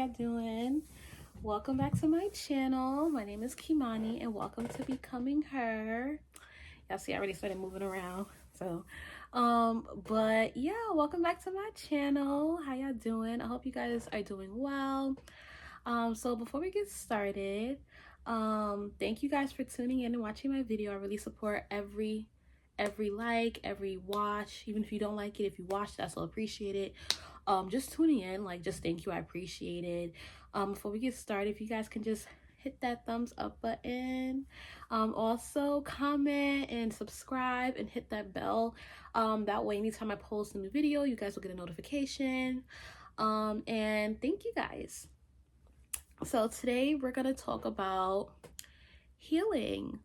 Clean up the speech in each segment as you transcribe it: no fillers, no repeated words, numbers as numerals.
y'all doing? Welcome back to my channel. My name is Kimani and welcome to Becoming Her. Y'all see I already started moving around. But yeah, welcome back to my channel. How y'all doing? I hope you guys are doing well. So before we get started, thank you guys for tuning in and watching my video. I really support every like, every watch. Even if you don't like it, if you watched, I still appreciate it. Just tuning in, like, just thank you, I appreciate it. Before we get started, if you guys can just hit that thumbs up button, also comment and subscribe and hit that bell, that way anytime I post a new video you guys will get a notification. And thank you guys. So today we're gonna talk about healing.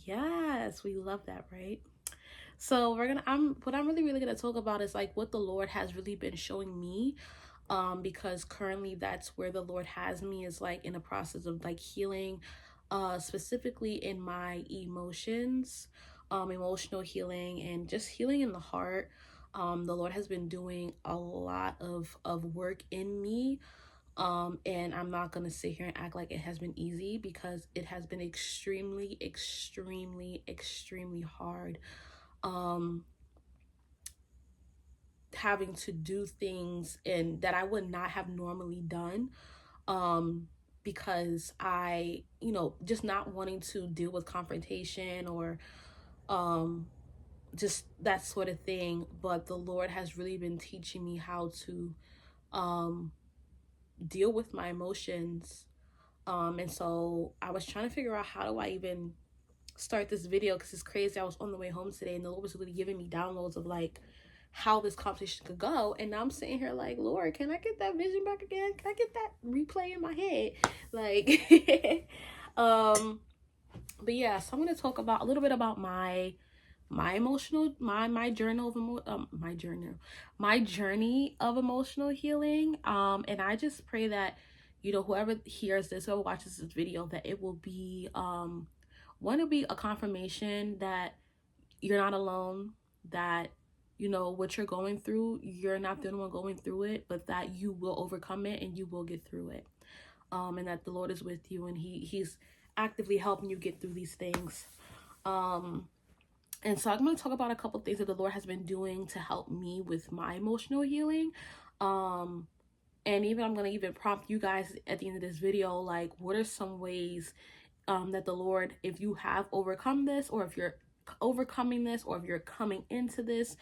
Yes, we love that, right? So what I'm really gonna talk about is like what the Lord has really been showing me, because currently that's where the Lord has me, is like in a process of like healing, specifically in my emotions, emotional healing and just healing in the heart. The Lord has been doing a lot of work in me. And I'm not gonna sit here and act like it has been easy, because it has been extremely hard, having to do things and that I would not have normally done, because I, just not wanting to deal with confrontation or just that sort of thing. But the Lord has really been teaching me how to deal with my emotions. And so I was trying to figure out, how do I even start this video, because it's crazy. I was on the way home today and the Lord was really giving me downloads of like how this conversation could go, and now I'm sitting here like, Lord, can I get that vision back again? Can I get that replay in my head? Like but yeah, so I'm going to talk about a little bit about my emotional, my journal of my journey of emotional healing. And I just pray that, whoever hears this, whoever watches this video, that it will be want to be a confirmation that you're not alone, that what you're going through, you're not the only one going through it, but that you will overcome it and you will get through it. And that the Lord is with you and he's actively helping you get through these things. And so I'm going to talk about a couple things that the Lord has been doing to help me with my emotional healing. And even I'm going to even prompt you guys at the end of this video, like, what are some ways that the Lord, if you have overcome this, or if you're overcoming this, or if you're coming into this,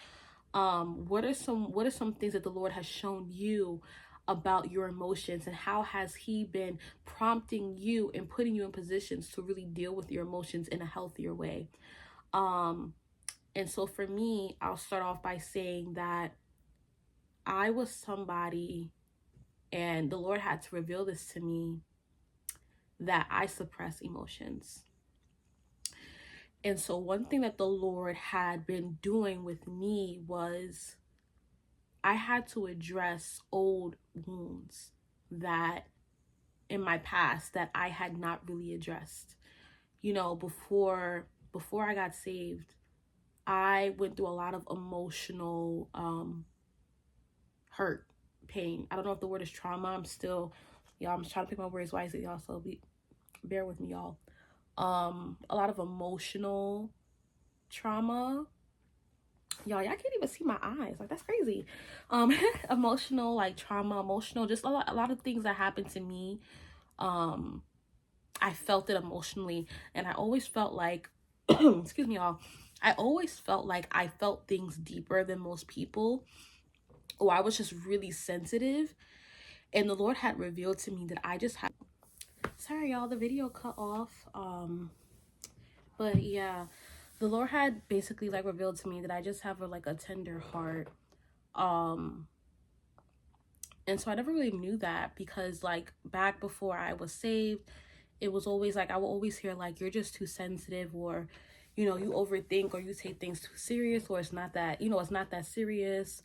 what are some things that the Lord has shown you about your emotions, and how has he been prompting you and putting you in positions to really deal with your emotions in a healthier way. And so for me, I'll start off by saying that I was somebody, and the Lord had to reveal this to me, that I suppress emotions. And so one thing that the Lord had been doing with me was I had to address old wounds that in my past that I had not really addressed. Before I got saved, I went through a lot of emotional hurt, pain. I don't know if the word is trauma. I'm trying to pick my words wisely, y'all, so bear with me, y'all. A lot of emotional trauma. Y'all can't even see my eyes. Like, that's crazy. Emotional, like, trauma, emotional, just a lot of things that happened to me. I felt it emotionally, and I always felt like, excuse me, y'all. I always felt like I felt things deeper than most people, or I was just really sensitive. And the Lord had revealed to me that I just had, sorry y'all, the video cut off. But yeah, the Lord had basically like revealed to me that I just have a tender heart. And so I never really knew that, because like back before I was saved, it was always like, I will always hear like, you're just too sensitive, or you overthink, or you take things too serious, or it's not that, it's not that serious.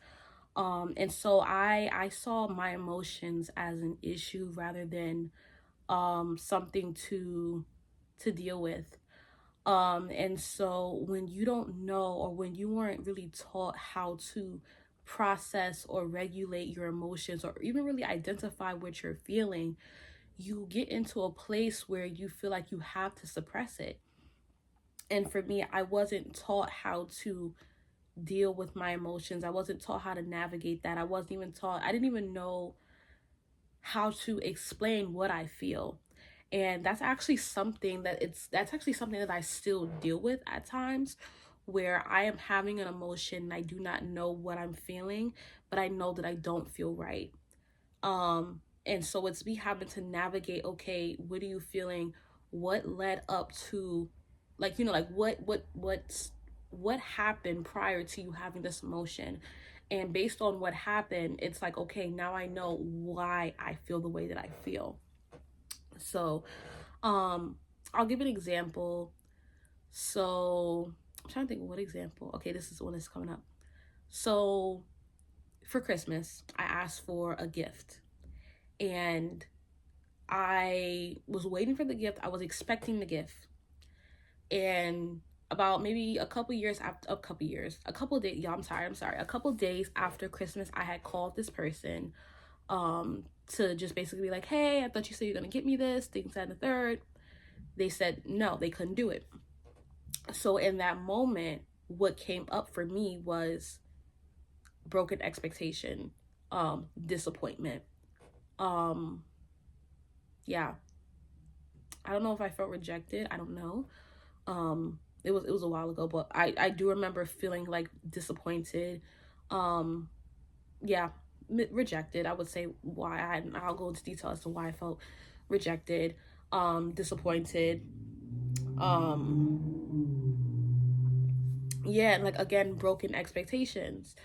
And so I saw my emotions as an issue rather than something to deal with. And so when you don't know, or when you weren't really taught how to process or regulate your emotions or even really identify what you're feeling, you get into a place where you feel like you have to suppress it. And for me, I wasn't taught how to deal with my emotions. I wasn't taught how to navigate that. I didn't even know how to explain what I feel. And that's actually something that I still deal with at times, where I am having an emotion and I do not know what I'm feeling, but I know that I don't feel right. And so it's me having to navigate, okay, what are you feeling? What led up to, like, like what happened prior to you having this emotion? And based on what happened, it's like, okay, now I know why I feel the way that I feel. So I'll give an example. So I'm trying to think of what example. Okay, this is the one that's coming up. So for Christmas, I asked for a gift, and I was waiting for the gift. I was expecting the gift. And about maybe a couple days, y'all, I'm sorry. A couple days after Christmas, I had called this person to just basically be like, hey, I thought you said you're gonna get me this, things that and the third. They said no, they couldn't do it. So in that moment, what came up for me was broken expectation, disappointment. Yeah. I don't know if I felt rejected. I don't know. It was a while ago, but I do remember feeling like disappointed. Yeah, rejected. I would say why I'll go into detail as to why I felt rejected, disappointed. Yeah, and like again, broken expectations.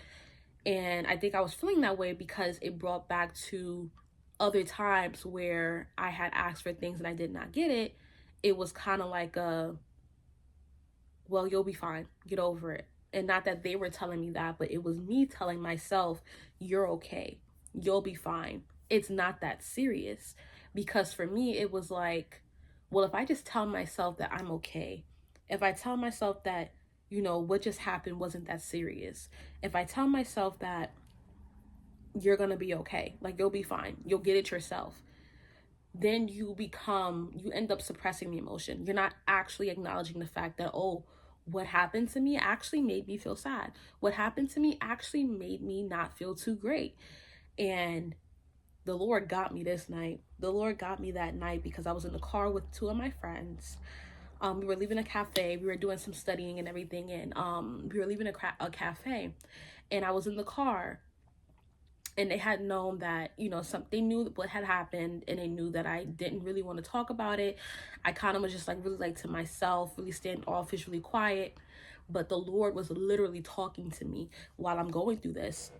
And I think I was feeling that way because it brought back to other times where I had asked for things and I did not get it. It was kind of like well, you'll be fine, get over it. And not that they were telling me that, but it was me telling myself, you're okay, you'll be fine, it's not that serious. Because for me, it was like, well, if I just tell myself that I'm okay, if I tell myself that, what just happened wasn't that serious, if I tell myself that you're gonna be okay, like you'll be fine, you'll get it yourself, then you end up suppressing the emotion. You're not actually acknowledging the fact that, oh, what happened to me actually made me feel sad. What happened to me actually made me not feel too great. And the Lord got me this night. The Lord got me that night because I was in the car with two of my friends. We were leaving a cafe. We were doing some studying and everything. And we were leaving a cafe. And I was in the car. And they had known that, they knew what had happened, and they knew that I didn't really want to talk about it. I kind of was just like really like to myself, really standoffish, really quiet. But the Lord was literally talking to me while I'm going through this.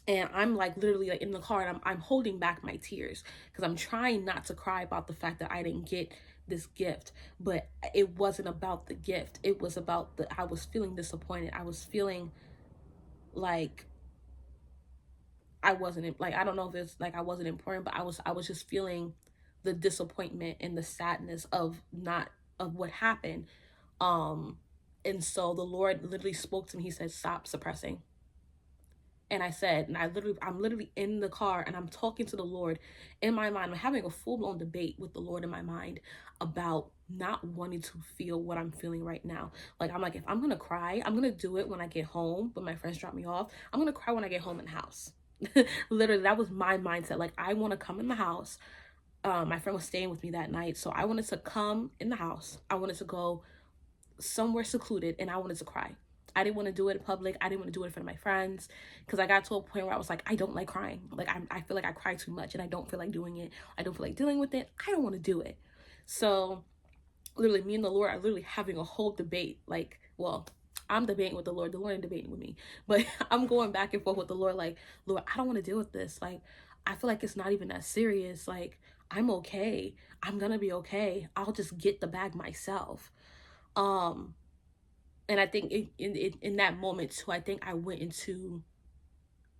And I'm like literally like in the car, and I'm holding back my tears because I'm trying not to cry about the fact that I didn't get this gift. But it wasn't about the gift. It was about I was feeling disappointed. I was feeling like I wasn't like, I don't know if it's like I wasn't important, but I was just feeling the disappointment and the sadness of what happened. And so the Lord literally spoke to me. He said, stop suppressing. And I said, and I'm literally in the car and I'm talking to the Lord in my mind. I'm having a full-blown debate with the Lord in my mind about not wanting to feel what I'm feeling right now. Like, I'm like, if I'm gonna cry, I'm gonna do it when I get home, but my friends drop me off. I'm gonna cry when I get home in the house. Literally, that was my mindset. Like, I want to come in the house. My friend was staying with me that night, so I wanted to come in the house. I wanted to go somewhere secluded, and I wanted to cry. I didn't want to do it in public. I didn't want to do it in front of my friends, because I got to a point where I was like, I don't like crying. Like, I feel like I cry too much, and I don't feel like doing it. I don't feel like dealing with it. I don't want to do it. So literally, me and the Lord are literally having a whole debate. Like, well, I'm debating with the Lord ain't debating with me, but I'm going back and forth with the Lord. Like, Lord, I don't want to deal with this. Like, I feel like it's not even that serious. Like, I'm okay. I'm gonna be okay. I'll just get the bag myself. And I think in that moment too, I think I went into,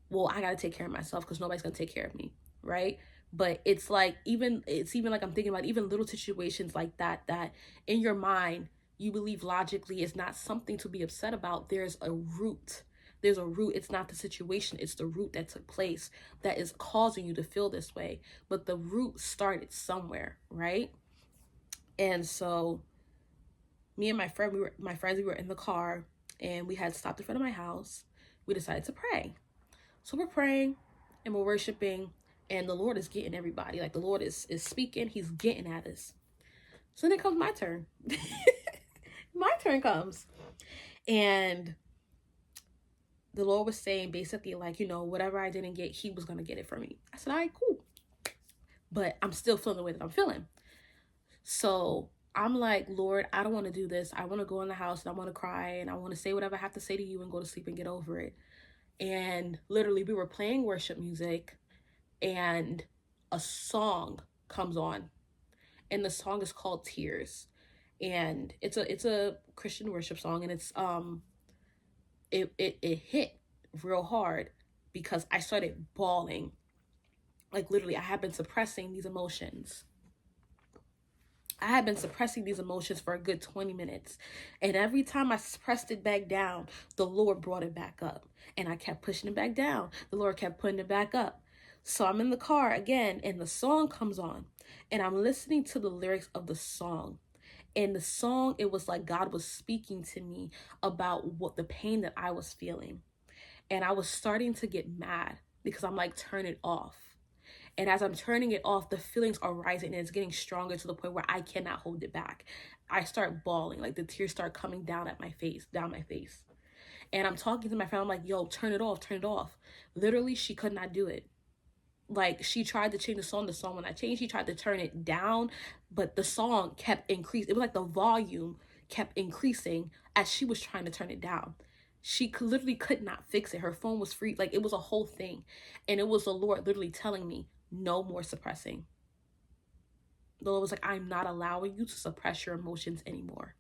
well, I gotta take care of myself because nobody's gonna take care of me, right? But it's even like I'm thinking about even little situations like that in your mind you believe logically is not something to be upset about. There's a root There's a root. It's not the situation. It's the root that took place that is causing you to feel this way. But the root started somewhere, right? And so me and my friends, we were in the car, and we had stopped in front of my house. We decided to pray. So we're praying and we're worshiping, and the Lord is getting everybody. Like, the Lord is speaking. He's getting at us. So then comes my turn. My turn comes. And the Lord was saying basically, like, you know, whatever I didn't get, he was going to get it for me. I said, all right, cool. But I'm still feeling the way that I'm feeling. So I'm like, Lord, I don't want to do this. I want to go in the house and I want to cry and I want to say whatever I have to say to you and go to sleep and get over it. And literally we were playing worship music and a song comes on. And the song is called Tears. And it's a Christian worship song, and it's it hit real hard because I started bawling. Like, literally, I had been suppressing these emotions. I had been suppressing these emotions for a good 20 minutes. And every time I pressed it back down, the Lord brought it back up. And I kept pushing it back down. The Lord kept putting it back up. So I'm in the car again, and the song comes on. And I'm listening to the lyrics of the song. And the song, it was like God was speaking to me about what the pain that I was feeling. And I was starting to get mad because I'm like, turn it off. And as I'm turning it off, the feelings are rising and it's getting stronger to the point where I cannot hold it back. I start bawling, like the tears start coming down my face. And I'm talking to my friend, I'm like, yo, turn it off. Literally, she could not do it. Like, she tried to change the song when I changed, she tried to turn it down, but the song kept increasing. It was like the volume kept increasing as she was trying to turn it down. She literally could not fix it. Her phone was free. Like, it was a whole thing. And it was the Lord literally telling me, no more suppressing. The Lord was like, I'm not allowing you to suppress your emotions anymore.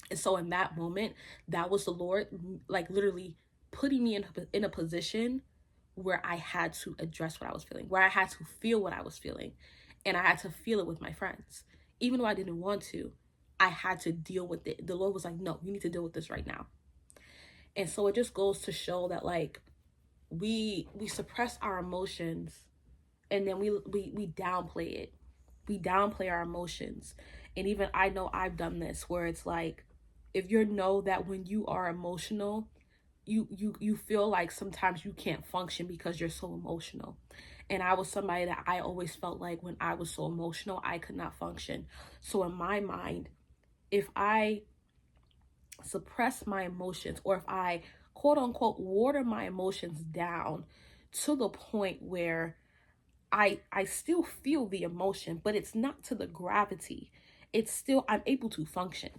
And so in that moment, that was the Lord, like, literally putting me in a position where I had to address what I was feeling, where I had to feel what I was feeling. And I had to feel it with my friends. Even though I didn't want to, I had to deal with it. The Lord was like, no, you need to deal with this right now. And so it just goes to show that, like, we suppress our emotions, and then we downplay it. We downplay our emotions. And even I know I've done this, where it's like, if you know that when you are emotional, you feel like sometimes you can't function because you're so emotional. And I was somebody that I always felt like when I was so emotional, I could not function. So in my mind, if I suppress my emotions, or if I quote unquote water my emotions down to the point where I still feel the emotion, but it's not to the gravity. It's still, I'm able to function.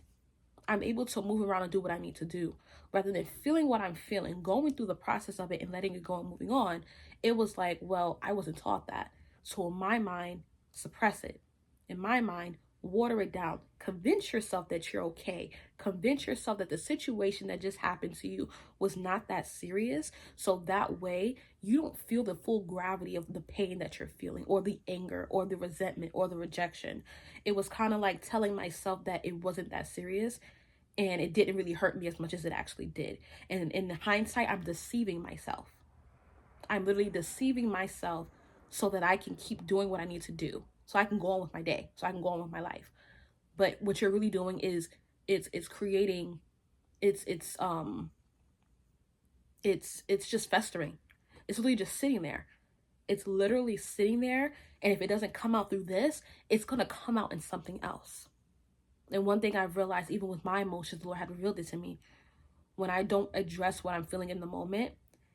I'm able to move around and do what I need to do. Rather than feeling what I'm feeling, going through the process of it and letting it go and moving on, it was like, well, I wasn't taught that. So in my mind, suppress it. In my mind, water it down. Convince yourself that you're okay. Convince yourself that the situation that just happened to you was not that serious. So that way you don't feel the full gravity of the pain that you're feeling, or the anger, or the resentment, or the rejection. It was kind of like telling myself that it wasn't that serious, and it didn't really hurt me as much as it actually did. And in hindsight, I'm deceiving myself. I'm literally deceiving myself so that I can keep doing what I need to do, so I can go on with my day, so I can go on with my life. But what you're really doing is it's creating, it's just festering. It's really just sitting there. It's literally sitting there, and if it doesn't come out through this, it's gonna come out in something else. And one thing I've realized, even with my emotions, the Lord had revealed it to me. When I don't address what I'm feeling in the moment,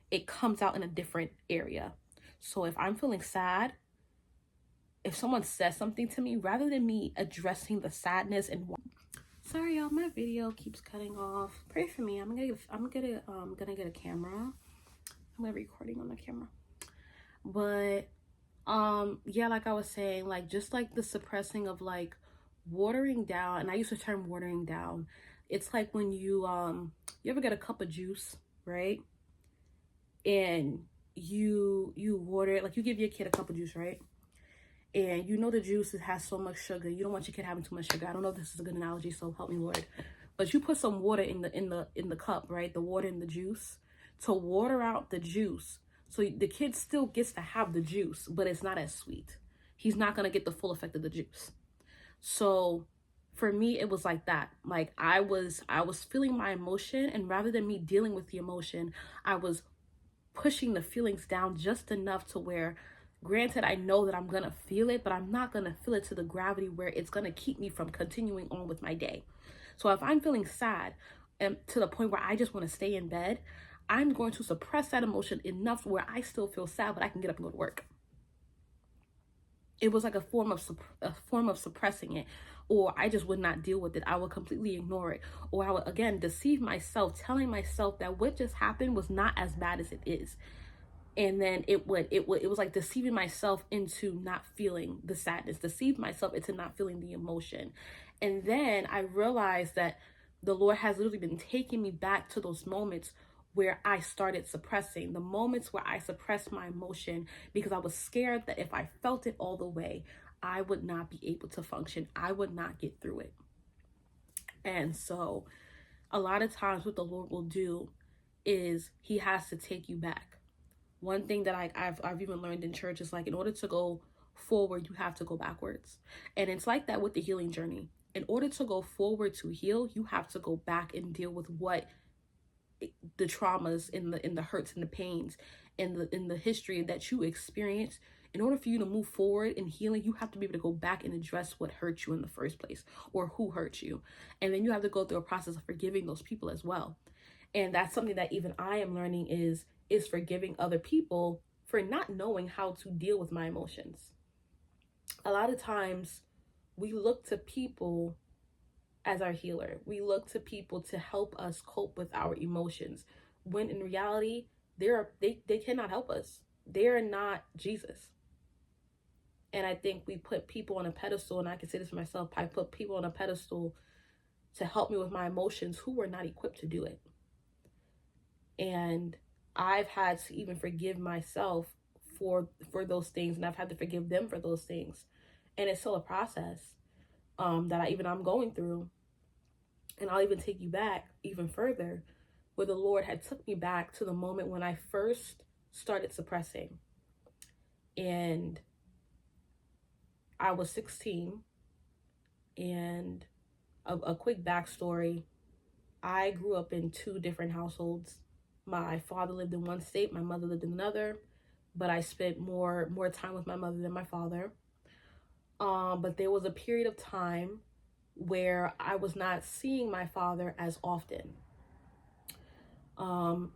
it comes out in a different area. So if I'm feeling sad, if someone says something to me, rather than me addressing the sadness and sorry y'all, my video keeps cutting off. Pray for me. I'm gonna get a camera. I'm gonna be recording on the camera. But yeah, like I was saying, like, just like the suppressing of, like, watering down, and I use the term watering down. It's like when you ever get a cup of juice, right? And you water it, like you give your kid a cup of juice, right? And you know the juice has so much sugar. You don't want your kid having too much sugar. I don't know if this is a good analogy, so help me Lord. But you put some water in the cup, right? The water in the juice. to water out the juice. So the kid still gets to have the juice, but it's not as sweet. He's not going to get the full effect of the juice. So for me, it was like that. Like I was feeling my emotion, and rather than me dealing with the emotion, I was pushing the feelings down just enough to where, granted, I know that I'm going to feel it, but I'm not going to feel it to the gravity where it's going to keep me from continuing on with my day. So if I'm feeling sad and to the point where I just want to stay in bed, I'm going to suppress that emotion enough where I still feel sad, but I can get up and go to work. It was like a form of suppressing it, or I just would not deal with it. I would completely ignore it, or I would again deceive myself, telling myself that what just happened was not as bad as it is. And then it was like deceiving myself into not feeling the sadness, deceive myself into not feeling the emotion. And then I realized that the Lord has literally been taking me back to those moments where I started suppressing, the moments where I suppressed my emotion because I was scared that if I felt it all the way, I would not be able to function. I would not get through it. And so a lot of times what the Lord will do is he has to take you back. One thing that I've even learned in church is like, in order to go forward, you have to go backwards. And it's like that with the healing journey. In order to go forward to heal, you have to go back and deal with what the traumas and the hurts and the pains and the history that you experience. In order for you to move forward in healing, you have to be able to go back and address what hurt you in the first place, or who hurt you. And then you have to go through a process of forgiving those people as well. And that's something that even I am learning is forgiving other people for not knowing how to deal with my emotions. A lot of times we look to people as our healer. We look to people to help us cope with our emotions, when in reality, they cannot help us. They are not Jesus. And I think we put people on a pedestal, and I can say this for myself, I put people on a pedestal to help me with my emotions who were not equipped to do it. And I've had to even forgive myself for those things, and I've had to forgive them for those things. And it's still a process that I'm going through. And I'll even take you back even further, where the Lord had took me back to the moment when I first started suppressing. And I was 16. And a quick backstory, I grew up in two different households. My father lived in one state, my mother lived in another, but I spent more time with my mother than my father. But there was a period of time where I was not seeing my father as often.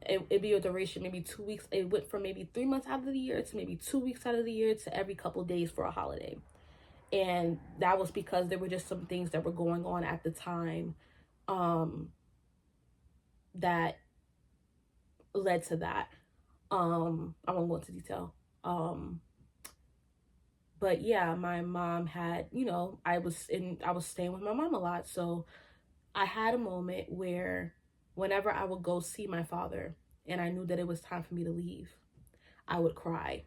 It'd be a duration, maybe 2 weeks. It went from maybe 3 months out of the year to maybe 2 weeks out of the year to every couple of days for a holiday. And that was because there were just some things that were going on at the time that led to that. I won't go into detail. But yeah, my mom had, I was staying with my mom a lot. So I had a moment where whenever I would go see my father and I knew that it was time for me to leave, I would cry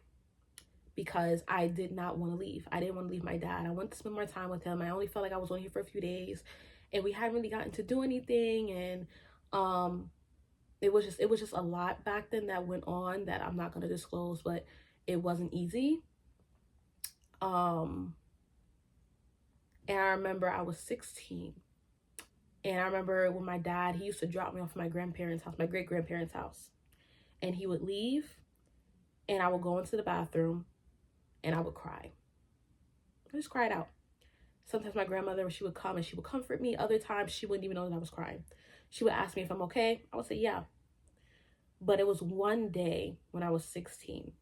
because I did not want to leave. I didn't want to leave my dad. I wanted to spend more time with him. I only felt like I was only here for a few days and we hadn't really gotten to do anything. And it was just a lot back then that went on that I'm not going to disclose, but it wasn't easy. And I remember I was 16. And I remember when my dad, he used to drop me off at my grandparents' house, my great-grandparents' house. And he would leave, and I would go into the bathroom, and I would cry. I just cried out. Sometimes my grandmother, she would come and she would comfort me. Other times, she wouldn't even know that I was crying. She would ask me if I'm okay. I would say, yeah. But it was one day when I was 16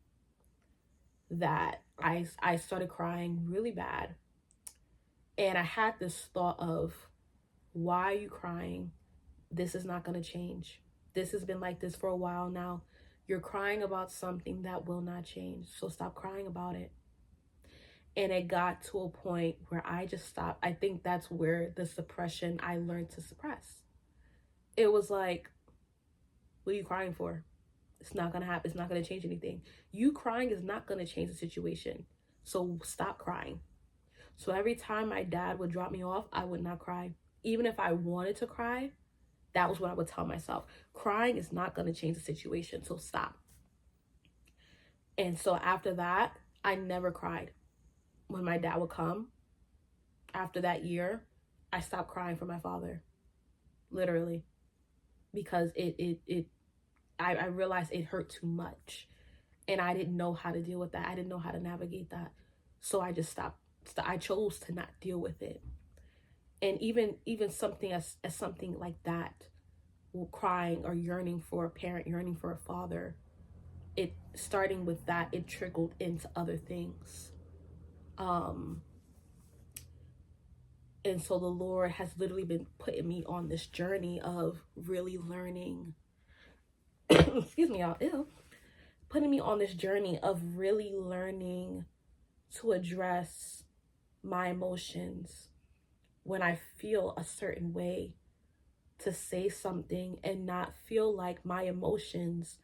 that I started crying really bad. And I had this thought of, why are you crying? This is not going to change. This has been like this for a while now. You're crying about something that will not change. So stop crying about it. And it got to a point where I just stopped. I think that's where the suppression, I learned to suppress. It was like, what are you crying for? It's not going to happen. It's not going to change anything. You crying is not going to change the situation. So stop crying. So every time my dad would drop me off, I would not cry. Even if I wanted to cry, That was what I would tell myself. Crying is not going to change the situation, so stop. And so after that, I never cried. When my dad would come, after that year, I stopped crying for my father. Literally. Because I realized it hurt too much. And I didn't know how to deal with that. I didn't know how to navigate that. So I just stopped. I chose to not deal with it. And even something as something like that, crying or yearning for a parent, yearning for a father, it starting with that, it trickled into other things. And so the Lord has literally been putting me on this journey of really learning excuse me, y'all, ew, putting me on this journey of really learning to address my emotions when I feel a certain way, to say something and not feel like my emotions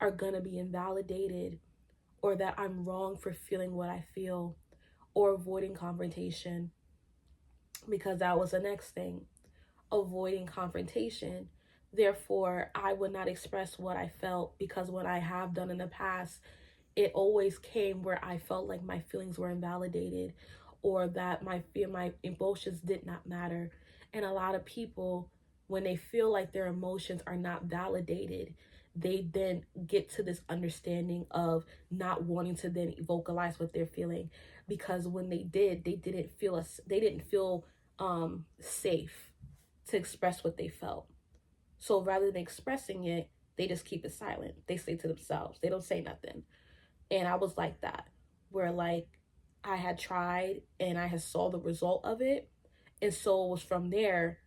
are gonna be invalidated, or that I'm wrong for feeling what I feel, or avoiding confrontation. Because that was the next thing, avoiding confrontation. Therefore, I would not express what I felt, because what I have done in the past, it always came where I felt like my feelings were invalidated, or that my emotions did not matter. And a lot of people, when they feel like their emotions are not validated, they then get to this understanding of not wanting to then vocalize what they're feeling, because when they didn't feel safe to express what they felt. So rather than expressing it, they just keep it silent. They stay to themselves. They don't say nothing. And I was like that, where like I had tried and I had saw the result of it. And so it was from there,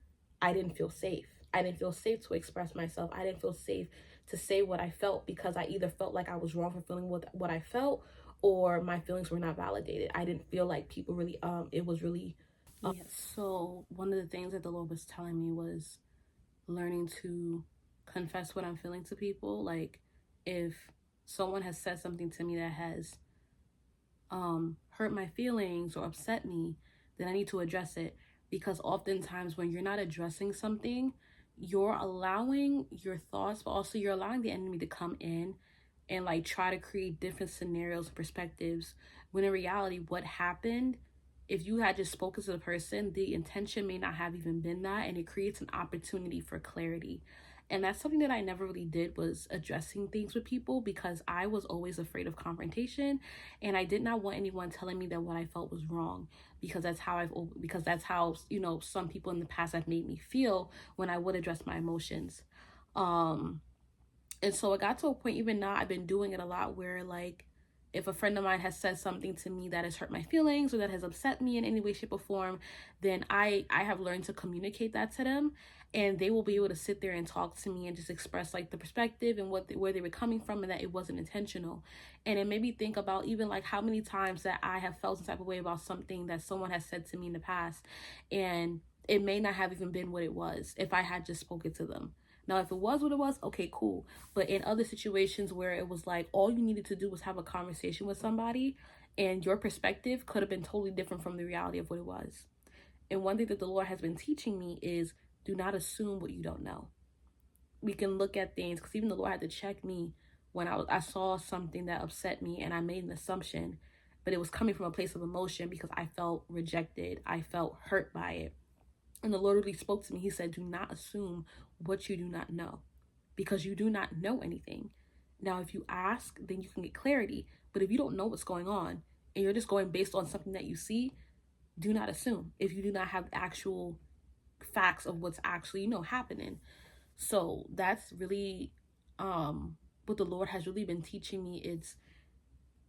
I didn't feel safe. I didn't feel safe to express myself. I didn't feel safe to say what I felt, because I either felt like I was wrong for feeling what I felt, or my feelings were not validated. I didn't feel like people really, it was really, yeah. So one of the things that the Lord was telling me was learning to confess what I'm feeling to people. Like, if someone has said something to me that has hurt my feelings or upset me, then I need to address it. Because oftentimes when you're not addressing something, you're allowing your thoughts, but also you're allowing the enemy to come in and like try to create different scenarios and perspectives, when in reality what happened, if you had just spoken to the person, the intention may not have even been that, and it creates an opportunity for clarity. And that's something that I never really did, was addressing things with people, because I was always afraid of confrontation, and I did not want anyone telling me that what I felt was wrong, because that's how you know, some people in the past have made me feel when I would address my emotions. And so it got to a point, even now I've been doing it a lot, where like if a friend of mine has said something to me that has hurt my feelings or that has upset me in any way, shape, or form, then I have learned to communicate that to them, and they will be able to sit there and talk to me and just express like the perspective and where they were coming from, and that it wasn't intentional. And it made me think about even like how many times that I have felt some type of way about something that someone has said to me in the past, and it may not have even been what it was if I had just spoken to them. Now, if it was what it was, okay, cool. But in other situations where it was like all you needed to do was have a conversation with somebody, and your perspective could have been totally different from the reality of what it was. And one thing that the Lord has been teaching me is, do not assume what you don't know. We can look at things, because even the Lord had to check me when I saw something that upset me and I made an assumption, but it was coming from a place of emotion, because I felt rejected. I felt hurt by it. And the Lord really spoke to me. He said, do not assume what you do not know, because you do not know anything. Now, if you ask, then you can get clarity. But if you don't know what's going on and you're just going based on something that you see, do not assume if you do not have actual facts of what's actually, you know, happening. So that's really what the Lord has really been teaching me. It's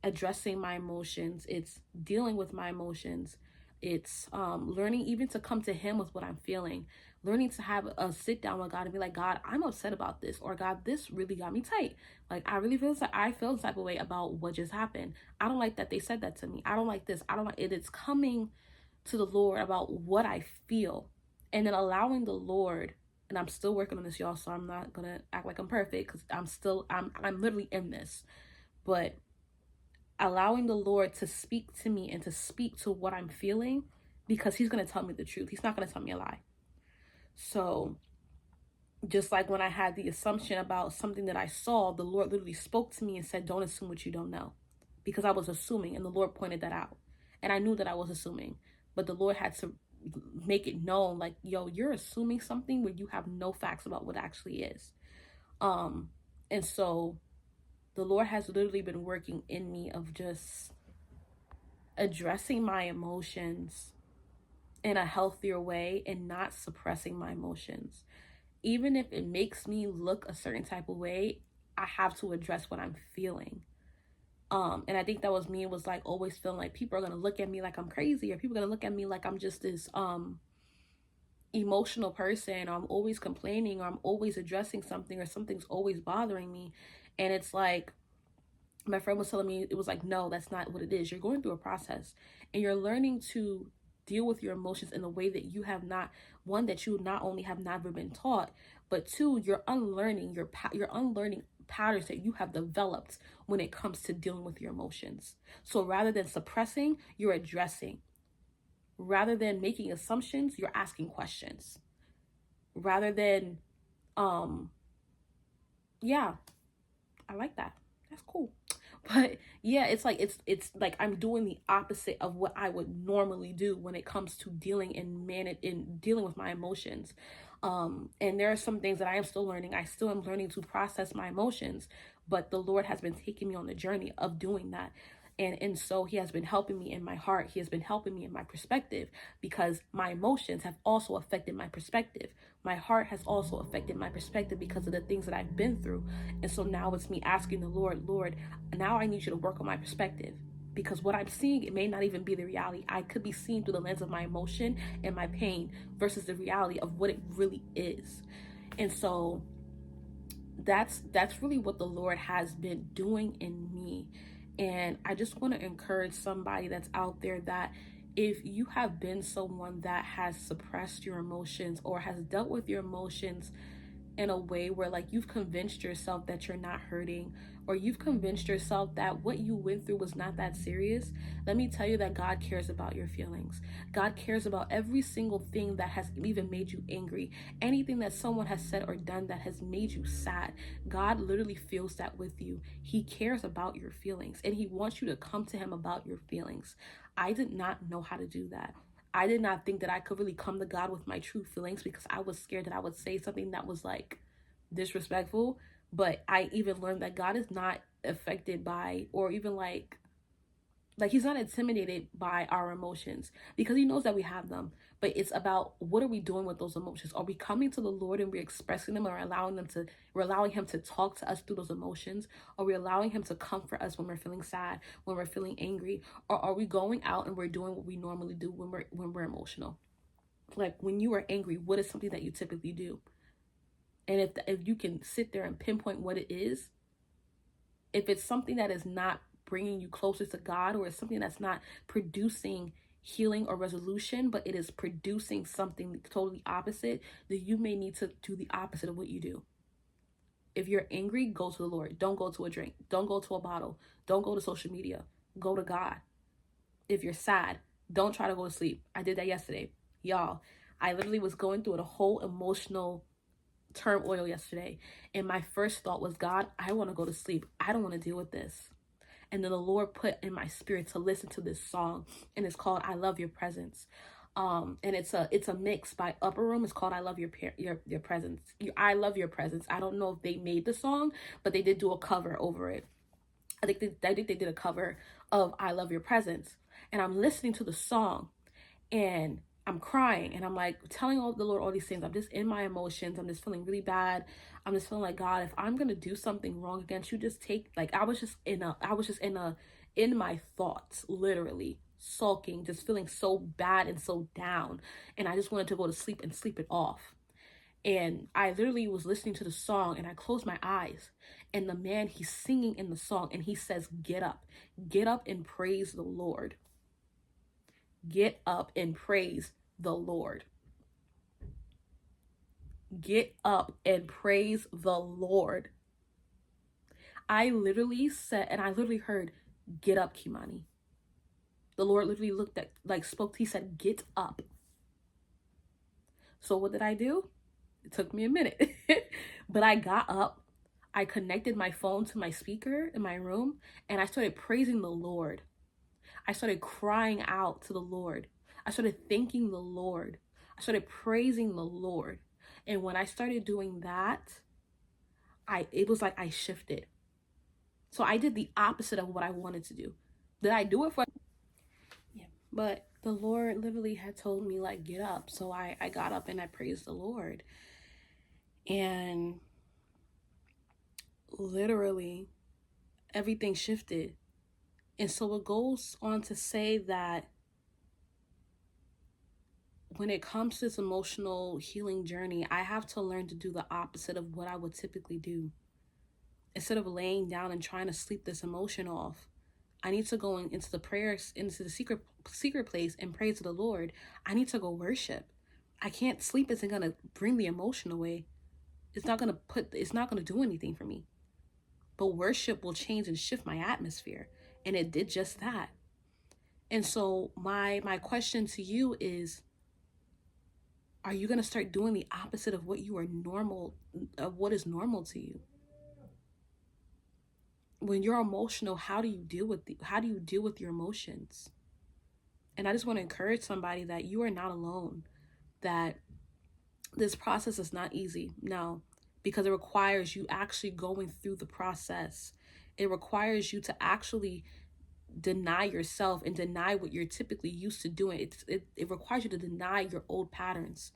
addressing my emotions. It's dealing with my emotions. It's learning even to come to him with what I'm feeling, learning to have a sit down with God and be like, God, I'm upset about this, or God, this really got me tight. Like, I really feel the type of way about what just happened. I don't like that they said that to me. I don't like this. I don't like it. It's coming to the Lord about what I feel, and then allowing the Lord. And I'm still working on this, y'all, so I'm not gonna act like I'm perfect, because I'm literally in this. But allowing the Lord to speak to me and to speak to what I'm feeling, because he's going to tell me the truth. He's not going to tell me a lie. So Just like when I had the assumption about something that I saw, the Lord literally spoke to me and said, don't assume what you don't know. Because I was assuming, and the Lord pointed that out. And I knew that I was assuming. But the Lord had to make it known, like, yo, you're assuming something where you have no facts about what actually is. And so the Lord has literally been working in me of just addressing my emotions in a healthier way and not suppressing my emotions. Even if it makes me look a certain type of way, I have to address what I'm feeling. And I think that was me. It was like always feeling like people are gonna look at me like I'm crazy, or people are gonna look at me like I'm just this emotional person, or I'm always complaining, or I'm always addressing something, or something's always bothering me. And it's like my friend was telling me, it was like, no, that's not what it is. You're going through a process, and you're learning to deal with your emotions in a way that you have not, one, that you not only have never been taught, but two, you're unlearning you're unlearning patterns that you have developed when it comes to dealing with your emotions. So rather than suppressing, you're addressing. Rather than making assumptions, you're asking questions. Rather than yeah, I like that. That's cool. But yeah, it's like I'm doing the opposite of what I would normally do when it comes to dealing in dealing with my emotions. And there are some things that I am still learning. I still am learning to process my emotions, but the Lord has been taking me on the journey of doing that. And so he has been helping me in my heart. He has been helping me in my perspective, because my emotions have also affected my perspective. My heart has also affected my perspective because of the things that I've been through. And so now it's me asking the Lord, now I need you to work on my perspective, because what I'm seeing, it may not even be the reality. I could be seeing through the lens of my emotion and my pain versus the reality of what it really is. And so that's really what the Lord has been doing in me. And I just want to encourage somebody that's out there that if you have been someone that has suppressed your emotions or has dealt with your emotions in a way where like you've convinced yourself that you're not hurting, or you've convinced yourself that what you went through was not that serious, let me tell you that God cares about your feelings. God cares about every single thing that has even made you angry, anything that someone has said or done that has made you sad. God literally feels that with you. He cares about your feelings, and he wants you to come to him about your feelings. I did not know how to do that. I did not think that I could really come to God with my true feelings, because I was scared that I would say something that was like disrespectful. But I even learned that God is not affected by, or even like he's not intimidated by our emotions, because he knows that we have them. But it's about, what are we doing with those emotions? Are we coming to the Lord and we're expressing them, or we're allowing him to talk to us through those emotions? Are we allowing him to comfort us when we're feeling sad, when we're feeling angry? Or are we going out and we're doing what we normally do when we're emotional? Like when you are angry, what is something that you typically do? And if you can sit there and pinpoint what it is, if it's something that is not bringing you closer to God, or it's something that's not producing healing or resolution, but it is producing something totally opposite, then you may need to do the opposite of what you do. If you're angry, go to the Lord. Don't go to a drink. Don't go to a bottle. Don't go to social media. Go to God. If you're sad, don't try to go to sleep. I did that yesterday. Y'all, I literally was going through a whole emotional turmoil yesterday. And my first thought was, God, I want to go to sleep. I don't want to deal with this. And then the Lord put in my spirit to listen to this song, and it's called I Love Your Presence. And it's a mix by Upper Room. It's called I Love Your Presence. I Love Your Presence. I don't know if they made the song, but they did do a cover over it. I think they did a cover of I Love Your Presence. And I'm listening to the song, and I'm crying, and I'm like telling all the Lord all these things. I'm just in my emotions. I'm just feeling really bad. I'm just feeling like, God, if I'm gonna do something wrong against you, just take, like, I was just in my thoughts, literally sulking, just feeling so bad and so down. And I just wanted to go to sleep and sleep it off. And I literally was listening to the song, and I closed my eyes, and the man, he's singing in the song, and he says, get up and praise the Lord. Get up and praise the Lord. Get up and praise the Lord. I literally said, and I literally heard, get up, Kimani. The Lord literally looked at, like, spoke, he said, get up. So what did I do? It took me a minute. But I got up, I connected my phone to my speaker in my room, and I started praising the Lord. I started crying out to the Lord. I started thanking the Lord. I started praising the Lord. And when I started doing that, it was like I shifted. So I did the opposite of what I wanted to do. Did I do it for? Yeah. But the Lord literally had told me, like, get up. So I got up and I praised the Lord. And literally everything shifted. And so it goes on to say that when it comes to this emotional healing journey, I have to learn to do the opposite of what I would typically do. Instead of laying down and trying to sleep this emotion off, I need to go into the prayers, into the secret place and pray to the Lord. I need to go worship. I can't sleep isn't gonna bring the emotion away. It's not gonna do anything for me. But worship will change and shift my atmosphere. And it did just that. And so my question to you is, are you going to start doing the opposite of what what is normal to you? When you're emotional, how do you deal with your emotions? And I just want to encourage somebody that you are not alone, that this process is not easy. No, because it requires you actually going through the process. It requires you to actually deny yourself and deny what you're typically used to doing. It requires you to deny your old patterns,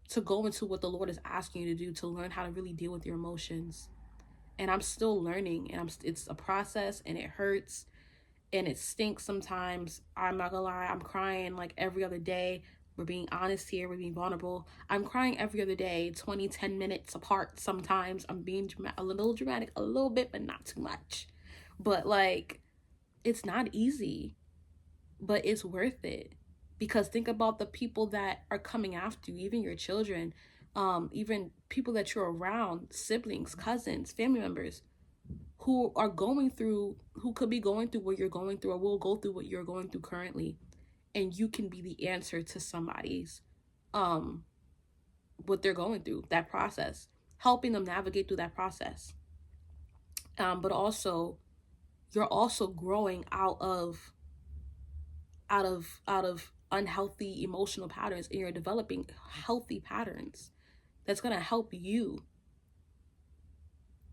to go into what the Lord is asking you to do, to learn how to really deal with your emotions. And I'm still learning, and it's a process, and it hurts and it stinks sometimes. I'm not gonna lie, I'm crying like every other day. We're being honest here, we're being vulnerable. I'm crying every other day, 10 minutes apart sometimes. I'm being a little dramatic, a little bit, but not too much. But like, it's not easy, but it's worth it. Because think about the people that are coming after you, even your children, even people that you're around, siblings, cousins, family members, who could be going through what you're going through, or will go through what you're going through currently. And you can be the answer to somebody's, what they're going through, that process, helping them navigate through that process. But also, you're also growing out of unhealthy emotional patterns, and you're developing healthy patterns that's going to help you.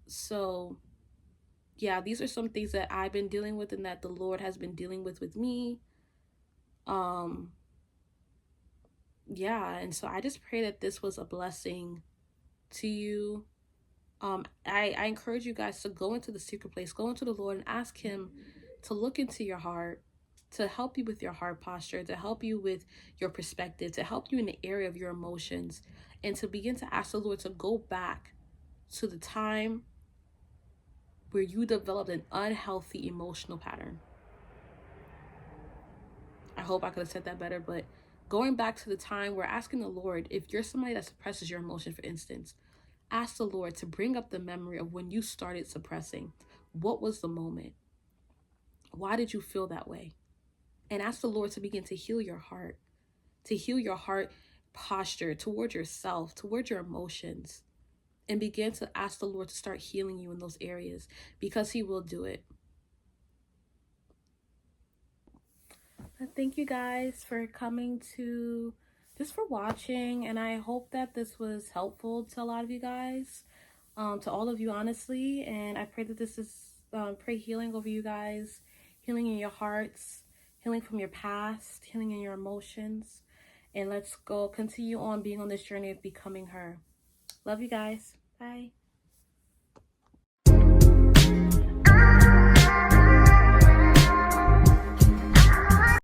So yeah, these are some things that I've been dealing with and that the Lord has been dealing with me. Yeah, and so I just pray that this was a blessing to you. I encourage you guys to go into the secret place, go into the Lord and ask him to look into your heart, to help you with your heart posture, to help you with your perspective, to help you in the area of your emotions, and to begin to ask the Lord to go back to the time where you developed an unhealthy emotional pattern. I hope I could have said that better, but going back to the time where asking the Lord, if you're somebody that suppresses your emotion, for instance, ask the Lord to bring up the memory of when you started suppressing. What was the moment? Why did you feel that way? And ask the Lord to begin to heal your heart posture toward yourself, toward your emotions, and begin to ask the Lord to start healing you in those areas, because he will do it. Thank you guys for for watching, and I hope that this was helpful to a lot of you guys, to all of you, honestly. And I pray that this is pray healing over you guys, healing in your hearts, healing from your past, healing in your emotions, and let's go continue on being on this journey of becoming her. Love you guys. Bye.